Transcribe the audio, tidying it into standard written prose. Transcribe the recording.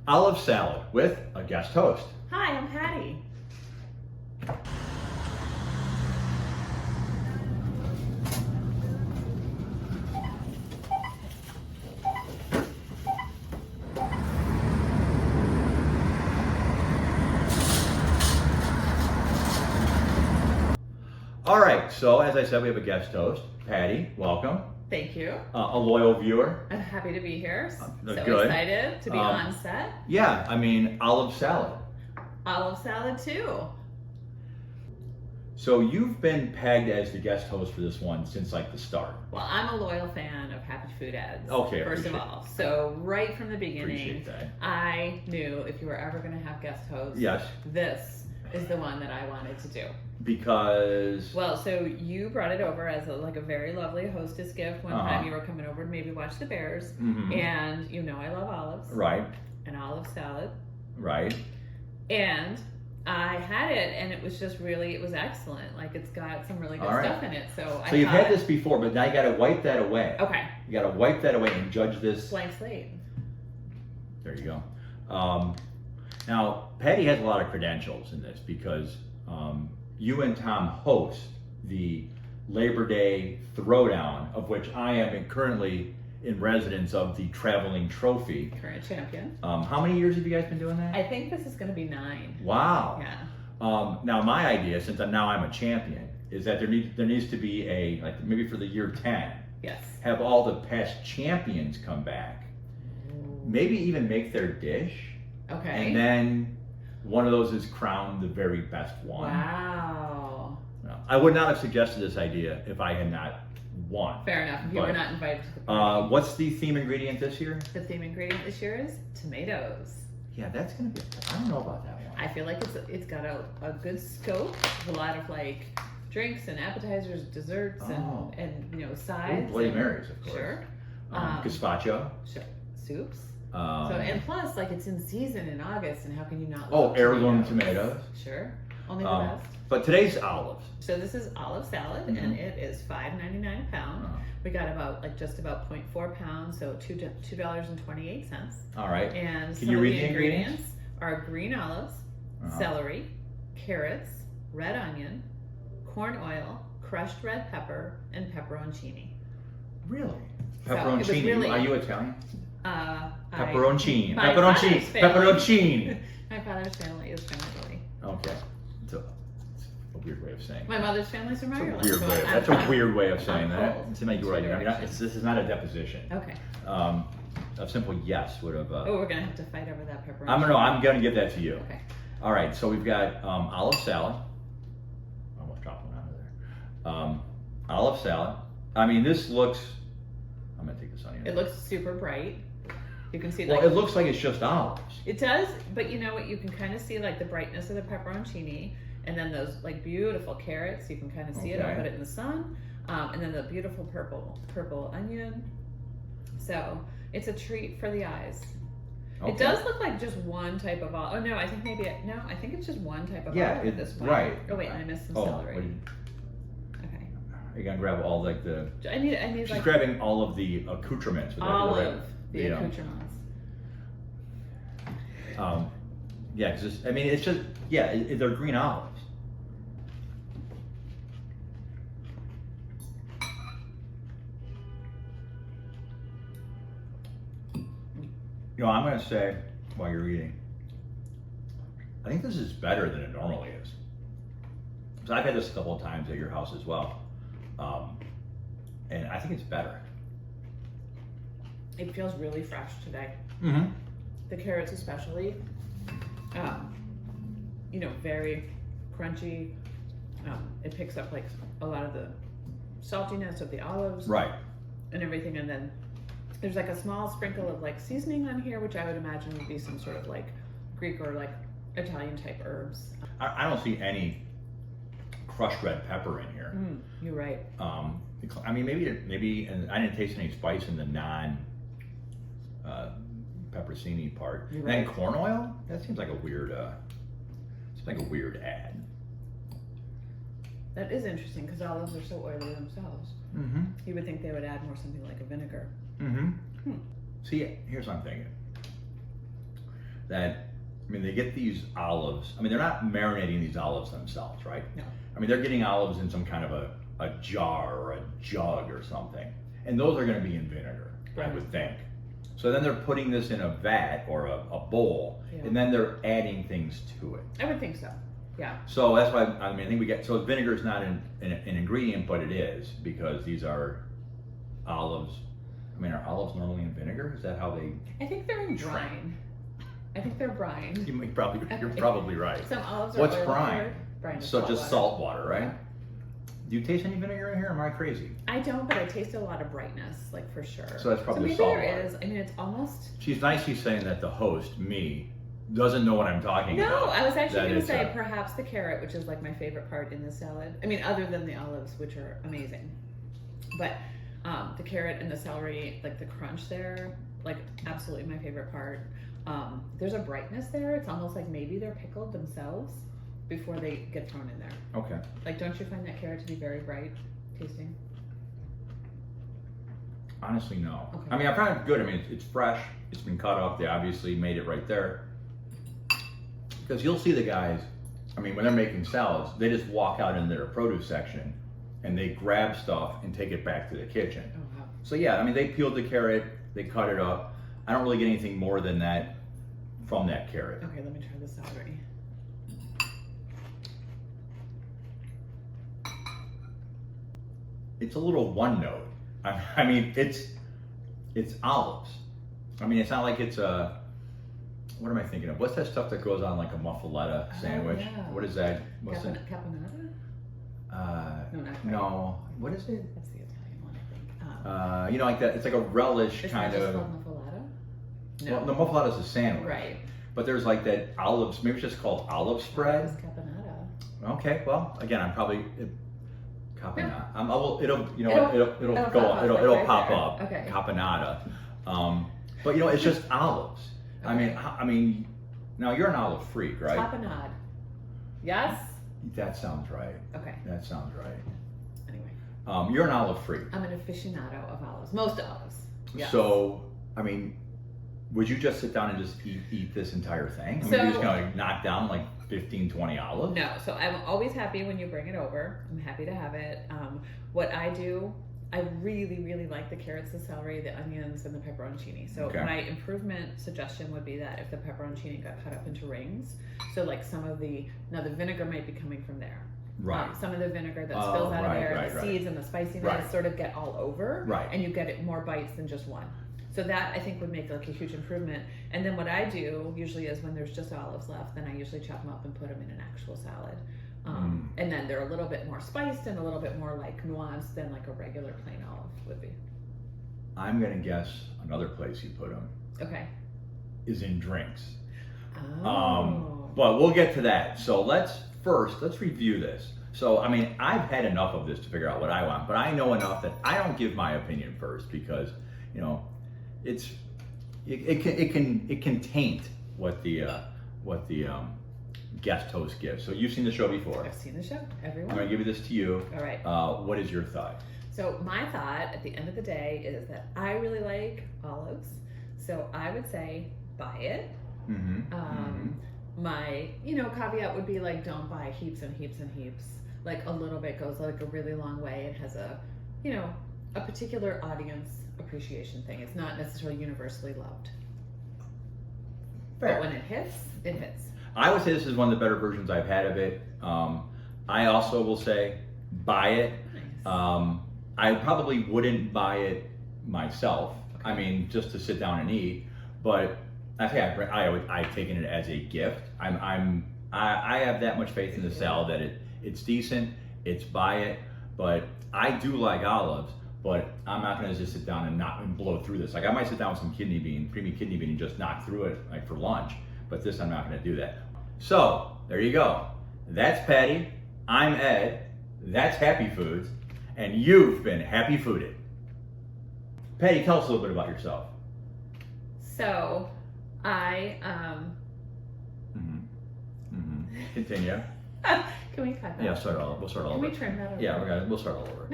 olive salad with a guest host. Hi, I'm Patti. All right, so as I said, we have a guest host, Patti. Welcome. Thank you. A loyal viewer. I'm happy to be here. So good. excited to be on set. Yeah, I mean, olive salad. Olive salad too. So you've been pegged as the guest host for this one since like the start. Well, I'm a loyal fan of Happy Food Ads. Okay, first of all. So right from the beginning, Appreciate that. I knew if you were ever going to have guest hosts, Yes. this is the one that I wanted to do. Because Well, so you brought it over as a very lovely hostess gift one time. You were coming over to maybe watch the Bears, and you know I love olives. Right. And olive salad. Right. And I had it, and it was just really, it was excellent. Like, it's got some really good stuff in it. So you've had this before, but now you got to wipe that away. Okay. You got to wipe that away and judge this. Blank slate. There you go. Now, Patti has a lot of credentials in this because you and Tom host the Labor Day Throwdown, of which I am currently in residence of the Traveling Trophy. Current champion. How many years have you guys been doing that? I think this is going to be 9. Wow. Yeah. Now, my idea, since I'm a champion, is that there needs to be a, like maybe for the year 10, Yes. have all the past champions come back, maybe even make their dish. Okay. And then one of those is crowned the very best one. Wow. No, I would not have suggested this idea if I had not won. Fair enough. If you were not invited to the party. What's the theme ingredient this year? The theme ingredient this year is tomatoes. Yeah, that's gonna be. I don't know about that one. I feel like it's got a good scope, a lot of like drinks and appetizers, desserts, and sides. Ooh, Bloody and, Marys, of course. Sure. Gazpacho. Sure. Soups. So Um, and plus, like, it's in season in August, and how can you not? Oh, love heirloom tomatoes. Sure, only the best. But today's olives. So this is olive salad, and it is $5.99 a pound. We got just about 0.4 pounds, so $2.28. All right. And Can some you of read the the ingredients are green olives, celery, carrots, red onion, corn oil, crushed red pepper, and pepperoncini. Really? So it was Pepperoncini. really- Are you Italian? Pepperoncini. Pepperoncini. Pepperoncini. My father's family is from Italy. Okay. It's a weird way of saying. My mother's family's from Ireland. That's a weird way of saying that. cold. To make you right. This is not a deposition. Okay. A simple yes would have. Oh, we're gonna have to fight over that pepperoni. I'm gonna give that to you. Okay. All right. So we've got olive salad. I almost dropped one out of there. Olive salad. I mean, this looks. I'm gonna take this onion. It looks super bright. You can see. Well, it looks like it's just olives. It does, but you know what? You can kind of see like the brightness of the pepperoncini, and then those like beautiful carrots. You can kind of see it. I'll put it in the sun, and then the beautiful purple onion. So it's a treat for the eyes. Okay. It does look like just one type of olive. Oh no, I think I think it's just one type of olive at this point. Right. Oh wait, I missed some celery. Okay. You're gonna grab all like the. I need. She's like grabbing all of the accoutrements. All of the accoutrements. Yeah, because I mean, it's just they're green olives. I'm gonna say while you're eating, I think this is better than it normally is. So I've had this a couple of times at your house as well, and I think it's better. It feels really fresh today. Mm-hmm. The carrots especially, very crunchy. It picks up like a lot of the saltiness of the olives. Right. And everything, and then there's like a small sprinkle of like seasoning on here, which I would imagine would be some sort of like Greek or like Italian type herbs. I don't see any crushed red pepper in here. You're right. I mean, maybe, and I didn't taste any spice in the pepperoncini part. You're and then right. corn oil? That seems like a weird, add. That is interesting because olives are so oily themselves. Mm-hmm. You would think they would add more something like a vinegar. Mm-hmm. See, here's what I'm thinking. that, I mean, they get these olives. I mean, they're not marinating these olives themselves, right? No. I mean, they're getting olives in some kind of a jar or a jug or something. And those are going to be in vinegar, I would think. So then they're putting this in a vat or a bowl, and then they're adding things to it. I would think so. Yeah. So that's why, I mean, I think we get, so vinegar is not an ingredient, but it is, because these are olives. I mean, are olives normally in vinegar? Is that how they? I think they're in brine. I think they're brine. You're probably right. Some olives are What's oil brine? Brine is So salt just water. salt water, right? Do you taste any vinegar in here? Am I crazy? I don't, but I taste a lot of brightness, like for sure. So that's probably maybe salt there water. is. I mean, it's almost. She's nice. She's saying that the host, me, doesn't know what I'm talking about. No, I was actually That going to is, say perhaps the carrot, which is like my favorite part in the salad. I mean, other than the olives, which are amazing. But the carrot and the celery, like the crunch there, like absolutely my favorite part. There's a brightness there. It's almost like maybe they're pickled themselves before they get thrown in there. Okay. Like, don't you find that carrot to be very bright tasting? Honestly, no. Okay. I mean, I found it good. I mean, it's fresh. It's been cut up. They obviously made it right there. Because you'll see the guys, I mean, when they're making salads, they just walk out in their produce section and they grab stuff and take it back to the kitchen. Oh, wow. So yeah, I mean, they peeled the carrot, they cut it up. I don't really get anything more than that from that carrot. Okay, let me try the celery. It's a little one note. I mean, it's olives. I mean, it's not like it's a, what am I thinking of? What's that stuff that goes on like a muffaletta sandwich? yeah. What is that? What's it? Caponata? No, not quite. No. What is it? That's the Italian one, I think. You know, like that. It's like a relish It's kind not just of. called muffaletta? Well, the muffaletta is a sandwich. Right. But there's like that olives. Maybe it's just called olive spread. It's caponata. Okay. Well, again, I'm probably. Caponata. It'll It'll pop pop up. up. Okay. Caponata. But you know, it's just olives. Okay. I mean, now you're an olive freak, right? Tapenade. Yes? That sounds right. Okay. That sounds right. Anyway. You're an olive freak. I'm an aficionado of olives. Most olives. Yes. So, I mean, would you just sit down and just eat this entire thing? I mean, So- you're just gonna knock down like 15, 20 olives? No, so I'm always happy when you bring it over. I'm happy to have it. What I do, I really, really like the carrots, the celery, the onions, and the pepperoncini. So Okay. my improvement suggestion would be that if the pepperoncini got cut up into rings, so like some of the vinegar might be coming from there. Right. Some of the vinegar that Oh, spills out of right, there, right, the right. seeds and the spiciness Right. sort of get all over. Right. And you get it more bites than just one. So that I think would make like a huge improvement. And then what I do usually is when there's just olives left, then I usually chop them up and put them in an actual salad. And then they're a little bit more spiced and a little bit more like nuanced than like a regular plain olive would be. I'm gonna guess another place you put them Okay. is in drinks. Oh. But we'll get to that. So let's review this. So, I mean, I've had enough of this to figure out what I want, but I know enough that I don't give my opinion first because, you know, it can taint what the guest host gives. So you've seen the show before. I've seen the show. Everyone. I'm gonna give you this to you. All right. What is your thought? So my thought at the end of the day is that I really like olives. So I would say buy it. My, caveat would be like, don't buy heaps and heaps and heaps. Like a little bit goes like a really long way. It has a particular audience appreciation thing. It's not necessarily universally loved. Fair. But when it hits, it hits. I would say this is one of the better versions I've had of it. I also will say buy it. Nice. I probably wouldn't buy it myself. I mean, just to sit down and eat. But I think I've taken it as a gift. I have that much faith in the salad that it's decent. It's buy it. But I do like olives. But I'm not going to just sit down and blow through this. Like I might sit down with some creamy kidney bean, and just knock through it like for lunch. But this, I'm not going to do that. So there you go. That's Patti. I'm Ed. That's Happy Foods. And you've been Happy Fooded. Patti, tell us a little bit about yourself. So I Continue. can we cut that? Yeah, start all. We'll start all Can over. we trim that over? Yeah, we'll start all over.